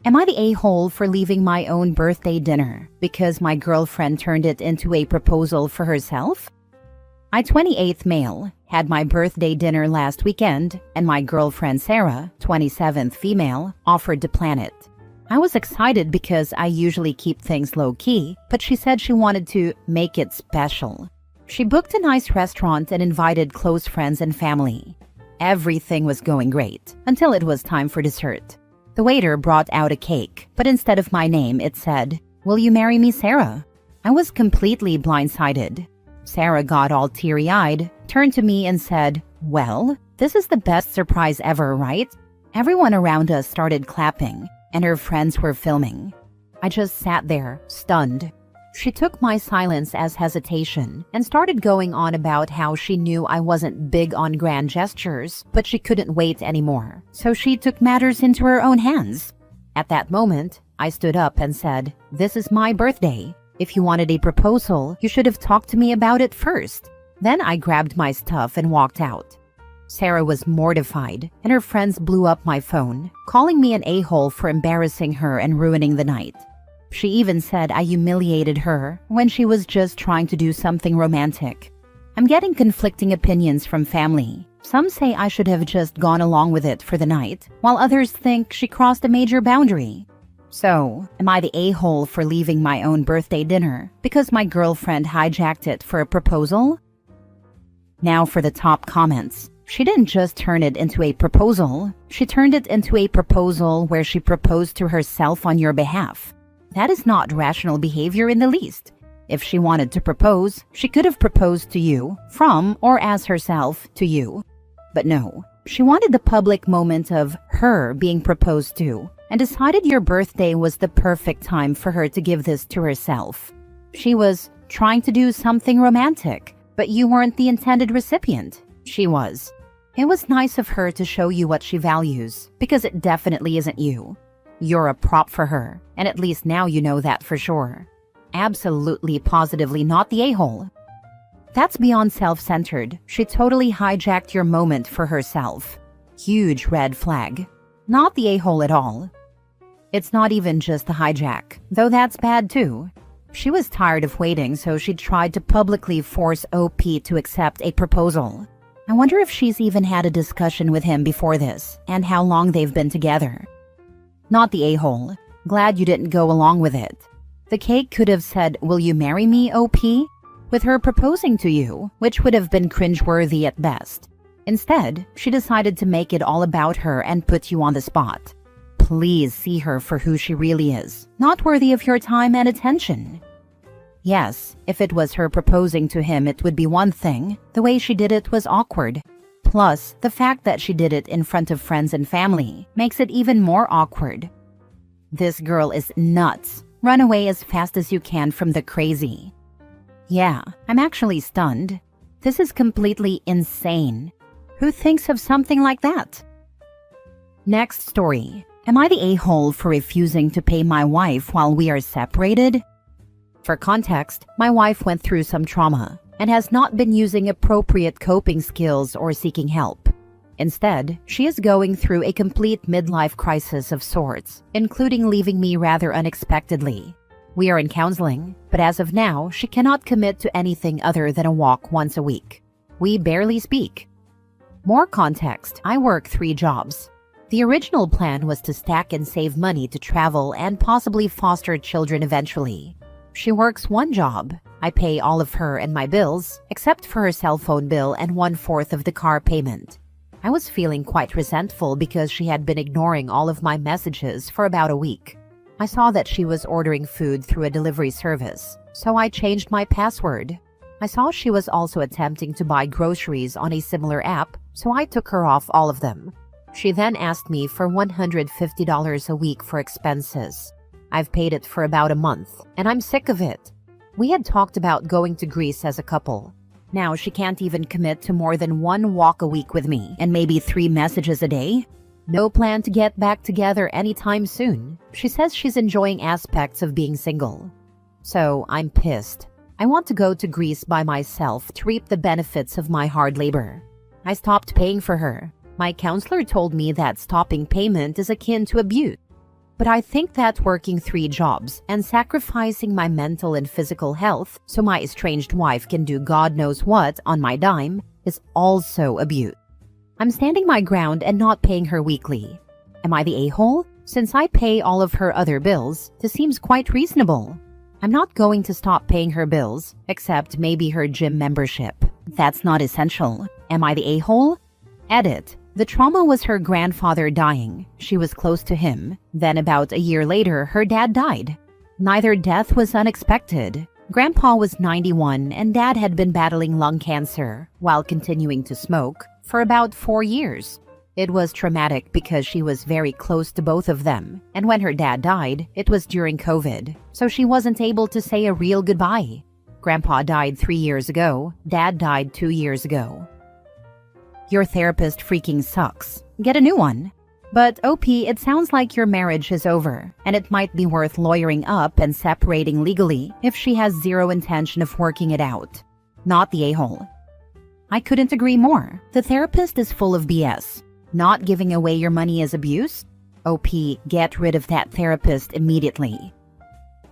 Am I the a-hole for leaving my own birthday dinner because my girlfriend turned it into a proposal for herself? I, 28th male, had my birthday dinner last weekend, and my girlfriend Sarah, 27th female, offered to plan it. I was excited because I usually keep things low-key, but she said she wanted to make it special. She booked a nice restaurant and invited close friends and family. Everything was going great, until it was time for dessert. The waiter brought out a cake, but instead of my name, it said, "Will you marry me, Sarah?" I was completely blindsided. Sarah got all teary-eyed, turned to me and said, "Well, this is the best surprise ever, right?" Everyone around us started clapping, and her friends were filming. I just sat there, stunned. She took my silence as hesitation and started going on about how she knew I wasn't big on grand gestures, but she couldn't wait anymore, so she took matters into her own hands. At that moment, I stood up and said, "This is my birthday. If you wanted a proposal, you should have talked to me about it first." Then I grabbed my stuff and walked out. Sarah was mortified, and her friends blew up my phone, calling me an a-hole for embarrassing her and ruining the night. She even said I humiliated her when she was just trying to do something romantic. I'm getting conflicting opinions from family. Some say I should have just gone along with it for the night, while others think she crossed a major boundary. So, am I the a-hole for leaving my own birthday dinner because my girlfriend hijacked it for a proposal? Now for the top comments. She didn't just turn it into a proposal. She turned it into a proposal where she proposed to herself on your behalf. That is not rational behavior in the least. If she wanted to propose, she could have proposed to you, from or as herself to you. But no, she wanted the public moment of her being proposed to, and decided your birthday was the perfect time for her to give this to herself. She was trying to do something romantic, but you weren't the intended recipient. She was. It was nice of her to show you what she values, because it definitely isn't you. You're a prop for her, and at least now you know that for sure. Absolutely, positively not the a-hole. That's beyond self-centered. She totally hijacked your moment for herself. Huge red flag. Not the a-hole at all. It's not even just the hijack, though that's bad too. She was tired of waiting, so she tried to publicly force OP to accept a proposal. I wonder if she's even had a discussion with him before this, and how long they've been together. Not the a-hole. Glad you didn't go along with it. The cake could have said, "Will you marry me, OP?" with her proposing to you, which would have been cringeworthy at best. Instead, she decided to make it all about her and put you on the spot. Please see her for who she really is, not worthy of your time and attention. Yes, if it was her proposing to him, it would be one thing. The way she did it was awkward. Plus, the fact that she did it in front of friends and family makes it even more awkward. This girl is nuts. Run away as fast as you can from the crazy. Yeah, I'm actually stunned. This is completely insane. Who thinks of something like that? Next story. Am I the a-hole for refusing to pay my wife while we are separated? For context, my wife went through some trauma and has not been using appropriate coping skills or seeking help. Instead, she is going through a complete midlife crisis of sorts, including leaving me rather unexpectedly. We are in counseling, but as of now, she cannot commit to anything other than a walk once a week. We barely speak. More context, I work 3 jobs. The original plan was to stack and save money to travel and possibly foster children eventually. She works 1 job. I pay all of her and my bills, except for her cell phone bill and 1/4 of the car payment. I was feeling quite resentful because she had been ignoring all of my messages for about a week. I saw that she was ordering food through a delivery service, so I changed my password. I saw she was also attempting to buy groceries on a similar app, so I took her off all of them. She then asked me for $150 a week for expenses. I've paid it for about a month, and I'm sick of it. We had talked about going to Greece as a couple. Now she can't even commit to more than 1 walk a week with me, and maybe 3 messages a day. No plan to get back together anytime soon. She says she's enjoying aspects of being single. So I'm pissed. I want to go to Greece by myself to reap the benefits of my hard labor. I stopped paying for her. My counselor told me that stopping payment is akin to abuse. but I think that working 3 jobs and sacrificing my mental and physical health so my estranged wife can do God knows what on my dime is also abuse. I'm standing my ground and not paying her weekly. Am I the a-hole? Since I pay all of her other bills, this seems quite reasonable. I'm not going to stop paying her bills, except maybe her gym membership. That's not essential. Am I the a-hole? Edit. The trauma was her grandfather dying. She was close to him. Then about a year later, her dad died. Neither death was unexpected. Grandpa was 91 and Dad had been battling lung cancer while continuing to smoke for about 4 years. It was traumatic because she was very close to both of them, and when her dad died, it was during COVID, so she wasn't able to say a real goodbye. Grandpa died 3 years ago, Dad died 2 years ago. Your therapist freaking sucks. Get a new one. But OP, it sounds like your marriage is over, and it might be worth lawyering up and separating legally if she has zero intention of working it out. Not the a-hole. I couldn't agree more. The therapist is full of BS. Not giving away your money is abuse? OP, get rid of that therapist immediately.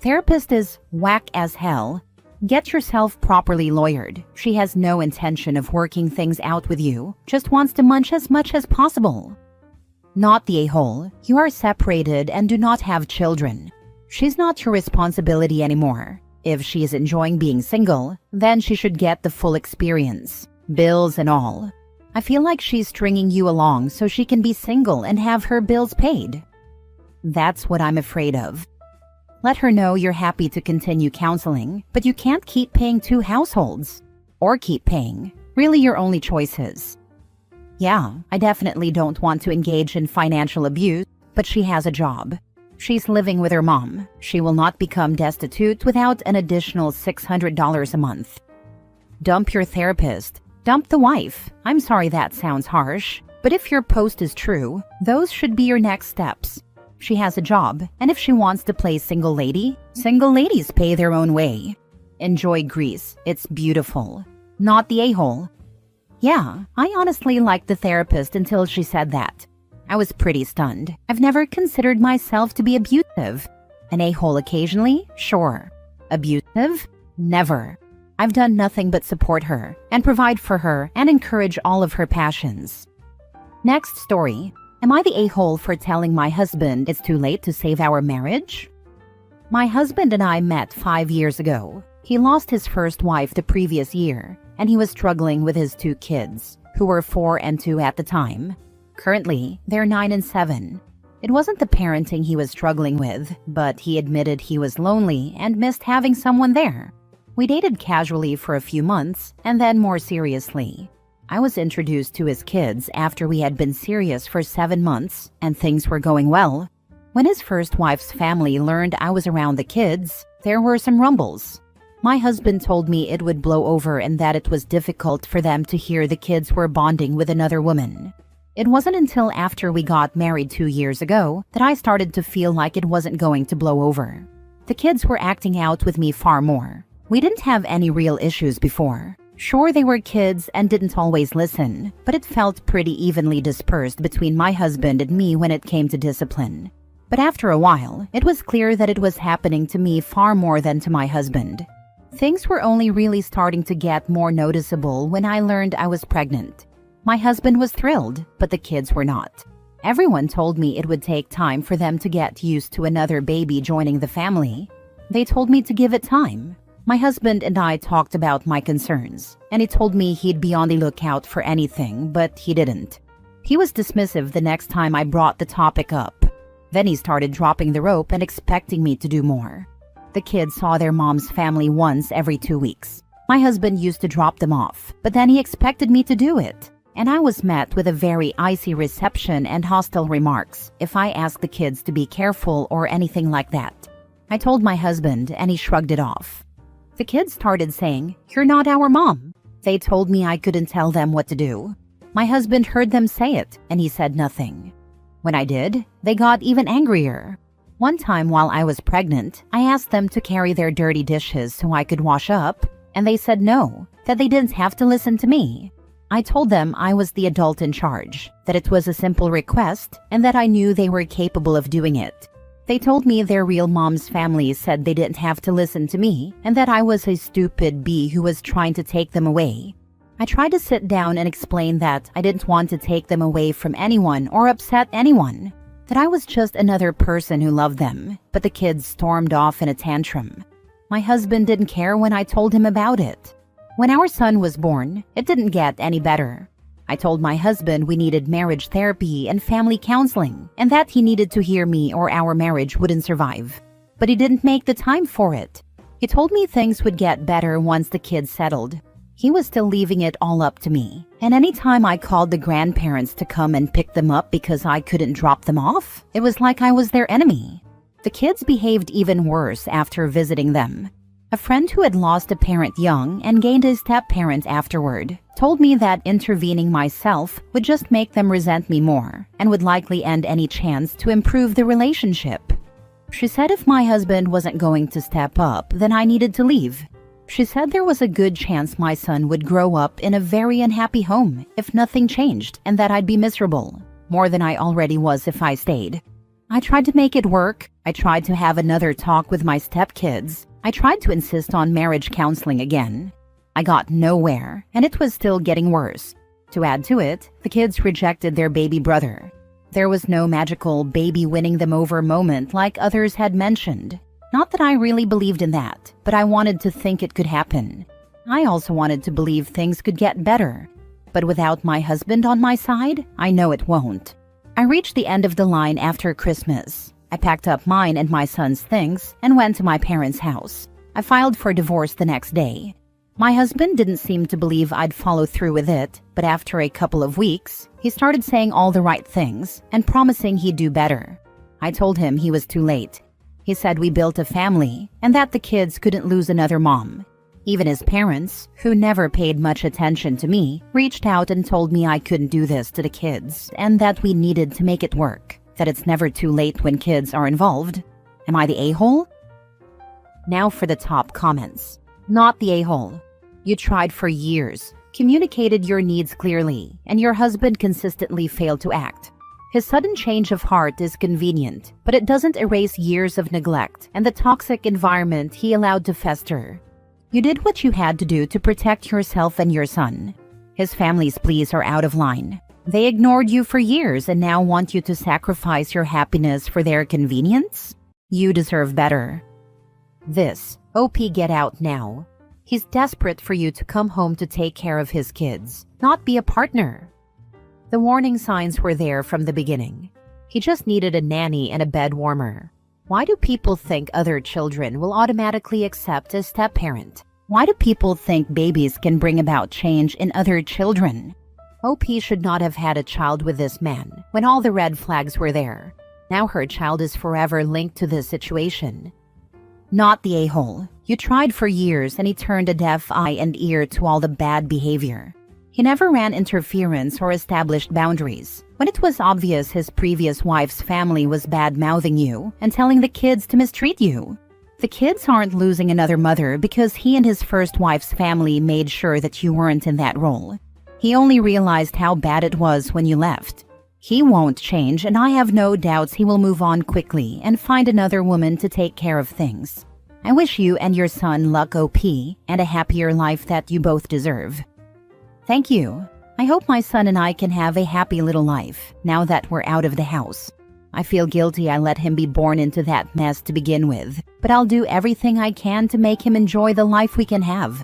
Therapist is whack as hell. Get yourself properly lawyered. She has no intention of working things out with you, just wants to munch as much as possible. Not the a-hole. You are separated and do not have children. She's not your responsibility anymore. If she is enjoying being single, then she should get the full experience. Bills and all. I feel like she's stringing you along so she can be single and have her bills paid. That's what I'm afraid of. Let her know you're happy to continue counseling, but you can't keep paying 2 households. Or keep paying. Really your only choices. Yeah, I definitely don't want to engage in financial abuse, but she has a job. She's living with her mom. She will not become destitute without an additional $600 a month. Dump your therapist. Dump the wife. I'm sorry that sounds harsh, but if your post is true, those should be your next steps. She has a job, and if she wants to play single ladies pay their own way. Enjoy Greece. It's beautiful. Not the a-hole. Yeah, I honestly liked the therapist until she said that. I was pretty stunned. I've never considered myself to be abusive. An a-hole occasionally? Sure. Abusive? Never. I've done nothing but support her and provide for her and encourage all of her passions. Next story. Am I the a-hole for telling my husband it's too late to save our marriage? My husband and I met 5 years ago. He lost his first wife the previous year, and he was struggling with his 2 kids, who were 4 and 2 at the time. Currently, they're 9 and 7. It wasn't the parenting he was struggling with, but he admitted he was lonely and missed having someone there. We dated casually for a few months, and then more seriously. I was introduced to his kids after we had been serious for 7 months, and things were going well. When his first wife's family learned I was around the kids, there were some rumbles. My husband told me it would blow over and that it was difficult for them to hear the kids were bonding with another woman. It wasn't until after we got married 2 years ago that I started to feel like it wasn't going to blow over. The kids were acting out with me far more. We didn't have any real issues before. Sure, they were kids and didn't always listen, but it felt pretty evenly dispersed between my husband and me when it came to discipline. But after a while, it was clear that it was happening to me far more than to my husband. Things were only really starting to get more noticeable when I learned I was pregnant. My husband was thrilled, but the kids were not. Everyone told me it would take time for them to get used to another baby joining the family. They told me to give it time. My husband and I talked about my concerns, and he told me he'd be on the lookout for anything, but he didn't. He was dismissive the next time I brought the topic up. Then he started dropping the rope and expecting me to do more. The kids saw their mom's family once every 2 weeks. My husband used to drop them off, but then he expected me to do it. And I was met with a very icy reception and hostile remarks if I asked the kids to be careful or anything like that. I told my husband, and he shrugged it off. The kids started saying, "You're not our mom." They told me I couldn't tell them what to do. My husband heard them say it, and he said nothing. When I did, they got even angrier. One time while I was pregnant, I asked them to carry their dirty dishes so I could wash up, and they said no, that they didn't have to listen to me. I told them I was the adult in charge, that it was a simple request, and that I knew they were capable of doing it. They told me their real mom's family said they didn't have to listen to me and that I was a stupid bee who was trying to take them away. I tried to sit down and explain that I didn't want to take them away from anyone or upset anyone, that I was just another person who loved them, but the kids stormed off in a tantrum. My husband didn't care when I told him about it. When our son was born, it didn't get any better. I told my husband we needed marriage therapy and family counseling, and that he needed to hear me or our marriage wouldn't survive. But he didn't make the time for it. He told me things would get better once the kids settled. He was still leaving it all up to me, and anytime I called the grandparents to come and pick them up because I couldn't drop them off, it was like I was their enemy. The kids behaved even worse after visiting them. A friend who had lost a parent young and gained a step-parent afterward told me that intervening myself would just make them resent me more and would likely end any chance to improve the relationship. She said if my husband wasn't going to step up, then I needed to leave. She said there was a good chance my son would grow up in a very unhappy home if nothing changed and that I'd be miserable, more than I already was if I stayed. I tried to make it work. I tried to have another talk with my stepkids. I tried to insist on marriage counseling again. I got nowhere, and it was still getting worse. To add to it, the kids rejected their baby brother. There was no magical baby winning them over moment like others had mentioned. Not that I really believed in that, but I wanted to think it could happen. I also wanted to believe things could get better. But without my husband on my side, I know it won't. I reached the end of the line after Christmas. I packed up mine and my son's things and went to my parents' house. I filed for divorce the next day. My husband didn't seem to believe I'd follow through with it, but after a couple of weeks, he started saying all the right things and promising he'd do better. I told him he was too late. He said we built a family and that the kids couldn't lose another mom. Even his parents, who never paid much attention to me, reached out and told me I couldn't do this to the kids and that we needed to make it work, that it's never too late when kids are involved. Am I the a-hole? Now for the top comments. Not the a-hole. You tried for years, communicated your needs clearly, and your husband consistently failed to act. His sudden change of heart is convenient, but it doesn't erase years of neglect and the toxic environment he allowed to fester. You did what you had to do to protect yourself and your son. His family's pleas are out of line. They ignored you for years and now want you to sacrifice your happiness for their convenience? You deserve better. This, OP, get out now. He's desperate for you to come home to take care of his kids, not be a partner. The warning signs were there from the beginning. He just needed a nanny and a bed warmer. Why do people think other children will automatically accept a step-parent? Why do people think babies can bring about change in other children? OP should not have had a child with this man when all the red flags were there. Now her child is forever linked to this situation. Not the a-hole. You tried for years and he turned a deaf eye and ear to all the bad behavior. He never ran interference or established boundaries. When it was obvious his previous wife's family was bad-mouthing you and telling the kids to mistreat you. The kids aren't losing another mother because he and his first wife's family made sure that you weren't in that role. He only realized how bad it was when you left. He won't change, and I have no doubts he will move on quickly and find another woman to take care of things. I wish you and your son luck, OP, and a happier life that you both deserve. Thank you. I hope my son and I can have a happy little life now that we're out of the house. I feel guilty I let him be born into that mess to begin with, but I'll do everything I can to make him enjoy the life we can have.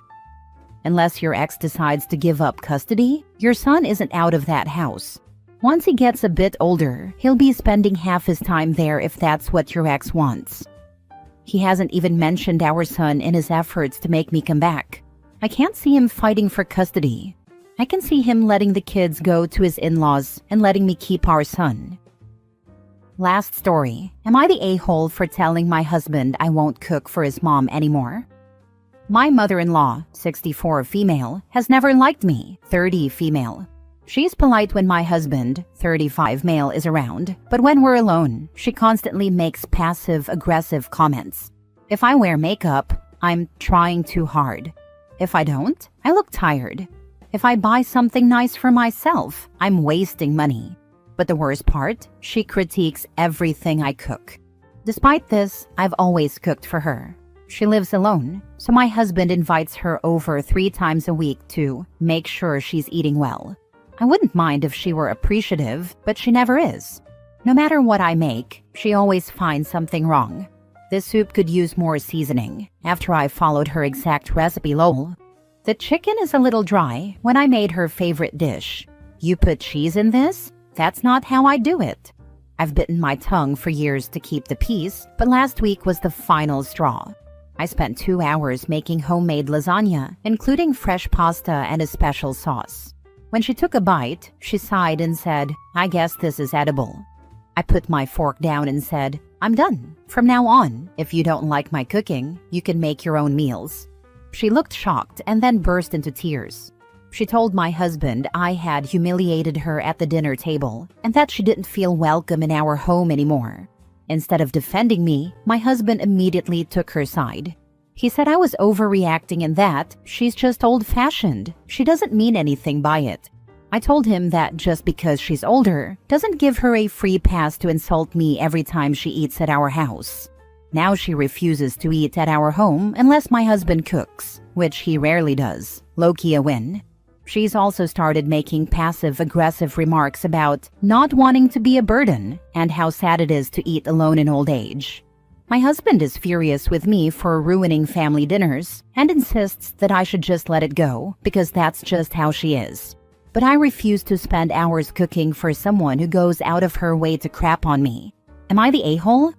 Unless your ex decides to give up custody, your son isn't out of that house. Once he gets a bit older, he'll be spending half his time there if that's what your ex wants. He hasn't even mentioned our son in his efforts to make me come back. I can't see him fighting for custody. I can see him letting the kids go to his in-laws and letting me keep our son. Last story. Am I the a-hole for telling my husband I won't cook for his mom anymore? My mother-in-law, 64 female, has never liked me, 30 female. She's polite when my husband, 35 male, is around, but when we're alone, she constantly makes passive-aggressive comments. If I wear makeup, I'm trying too hard. If I don't, I look tired. If I buy something nice for myself, I'm wasting money. But the worst part, she critiques everything I cook. Despite this, I've always cooked for her. She lives alone, so my husband invites her over 3 times a week to make sure she's eating well. I wouldn't mind if she were appreciative, but she never is. No matter what I make, she always finds something wrong. This soup could use more seasoning. After I followed her exact recipe, lol. The chicken is a little dry when I made her favorite dish. You put cheese in this? That's not how I do it. I've bitten my tongue for years to keep the peace, but last week was the final straw. I spent 2 hours making homemade lasagna, including fresh pasta and a special sauce. When she took a bite, she sighed and said, "I guess this is edible." I put my fork down and said, "I'm done. From now on, if you don't like my cooking, you can make your own meals." She looked shocked and then burst into tears. She told my husband I had humiliated her at the dinner table and that she didn't feel welcome in our home anymore. Instead of defending me, my husband immediately took her side. He said I was overreacting and that she's just old-fashioned. She doesn't mean anything by it. I told him that just because she's older doesn't give her a free pass to insult me every time she eats at our house. Now she refuses to eat at our home unless my husband cooks, which he rarely does. Low-key a win. She's also started making passive-aggressive remarks about not wanting to be a burden and how sad it is to eat alone in old age. My husband is furious with me for ruining family dinners and insists that I should just let it go because that's just how she is. But I refuse to spend hours cooking for someone who goes out of her way to crap on me. Am I the a-hole?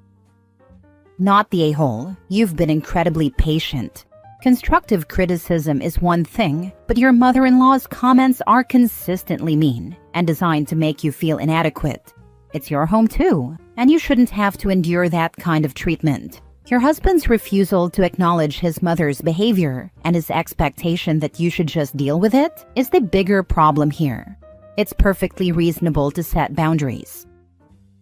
Not the a-hole. You've been incredibly patient. Constructive criticism is one thing, but your mother-in-law's comments are consistently mean and designed to make you feel inadequate. It's your home too, and you shouldn't have to endure that kind of treatment. Your husband's refusal to acknowledge his mother's behavior and his expectation that you should just deal with it is the bigger problem here. It's perfectly reasonable to set boundaries.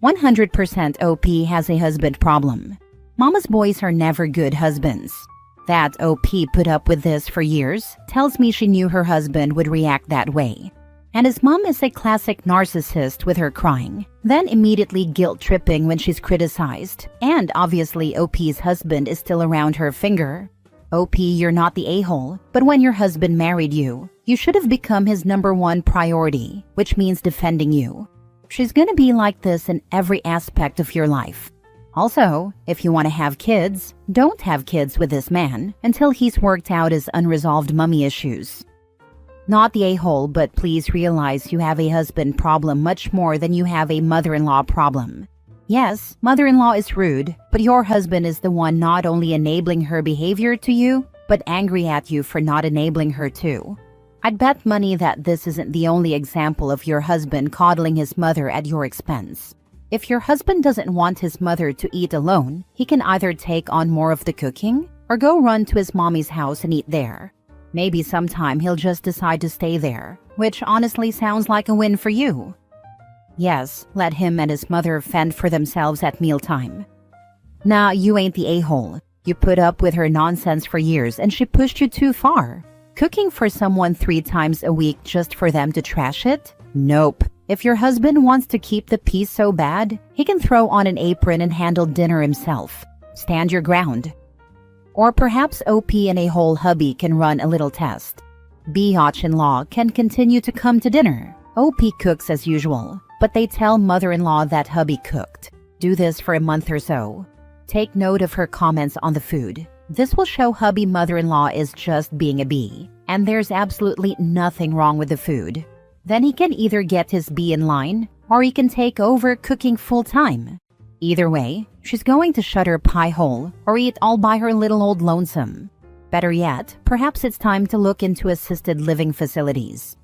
100% OP has a husband problem. Mama's boys are never good husbands. That OP put up with this for years tells me she knew her husband would react that way. And his mom is a classic narcissist with her crying, then immediately guilt-tripping when she's criticized. And obviously OP's husband is still around her finger. OP, you're not the a-hole, but when your husband married you, you should have become his #1 priority, which means defending you. She's gonna be like this in every aspect of your life. Also, if you want to have kids, don't have kids with this man until he's worked out his unresolved mummy issues. Not the a-hole, but please realize you have a husband problem much more than you have a mother-in-law problem. Yes, mother-in-law is rude, but your husband is the one not only enabling her behavior to you, but angry at you for not enabling her too. I'd bet money that this isn't the only example of your husband coddling his mother at your expense. If your husband doesn't want his mother to eat alone, he can either take on more of the cooking or go run to his mommy's house and eat there. Maybe sometime he'll just decide to stay there, which honestly sounds like a win for you. Yes, let him and his mother fend for themselves at mealtime. Nah, you ain't the a-hole. You put up with her nonsense for years and she pushed you too far. Cooking for someone 3 times a week just for them to trash it? Nope. If your husband wants to keep the peace so bad, he can throw on an apron and handle dinner himself. Stand your ground. Or perhaps OP and a whole hubby can run a little test. Biatch-in-law can continue to come to dinner. OP cooks as usual, but they tell mother-in-law that hubby cooked. Do this for a month or so. Take note of her comments on the food. This will show hubby mother-in-law is just being a bee, and there's absolutely nothing wrong with the food. Then he can either get his bee in line, or he can take over cooking full-time. Either way, she's going to shut her pie hole or eat all by her little old lonesome. Better yet, perhaps it's time to look into assisted living facilities.